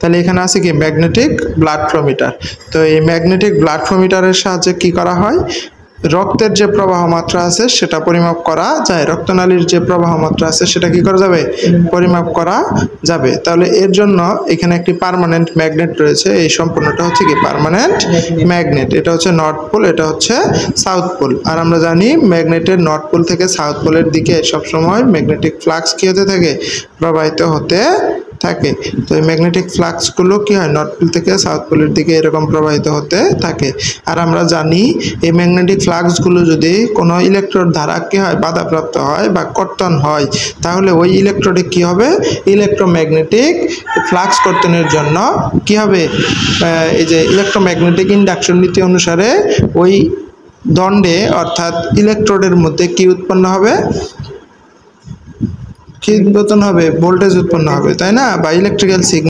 তাহলে এখানে আছে কি ম্যাগনেটিক ব্লাড ফ্লো মিটার। তো এই ম্যাগনেটিক ব্লাড ফ্লো মিটারের সাহায্যে কি করা হয়, রক্তের যে প্রবাহ মাত্রা আছে সেটা পরিমাপ করা যায়, রক্তনালীর যে প্রবাহ মাত্রা আছে সেটা কি করা যাবে, পরিমাপ করা যাবে। তাহলে এর জন্য এখানে একটি পার্মানেন্ট ম্যাগনেট রয়েছে, এই সম্পূর্ণটা হচ্ছে কি পার্মানেন্ট ম্যাগনেট। এটা হচ্ছে নর্থ পোল, এটা হচ্ছে সাউথ পোল। আর আমরা জানি ম্যাগনেটের নর্থ পোল থেকে সাউথ পোলের দিকে সবসময় ম্যাগনেটিক ফ্লাক্স কি হতে থাকে, প্রবাহিত হতে থাকে। তো এই ম্যাগনেটিক ফ্লাক্সগুলো কি হয়, নর্থ পোল থেকে সাউথ পোলের দিকে এরকম প্রবাহিত হতে থাকে। আর আমরা জানি এই ম্যাগনেটিক ফ্লাক্সগুলো যদি কোনো ইলেকট্রোড দ্বারা কি হয়, বাধাপ্রাপ্ত হয় বা কর্তন হয়, তাহলে ওই ইলেকট্রোডে কি হবে, ইলেকট্রোম্যাগনেটিক ফ্লাক্স কর্তনের জন্য কি হবে, এই যে ইলেকট্রোম্যাগনেটিক ইন্ডাকশন নীতি অনুসারে ওই দণ্ডে অর্থাৎ ইলেকট্রোডের মধ্যে কি উৎপন্ন হবে, কি উৎপন্ন হবে, ভোল্টেজ উৎপন্ন হবে, তাই না, বা ইলেকট্রিক্যাল সিগন্যাল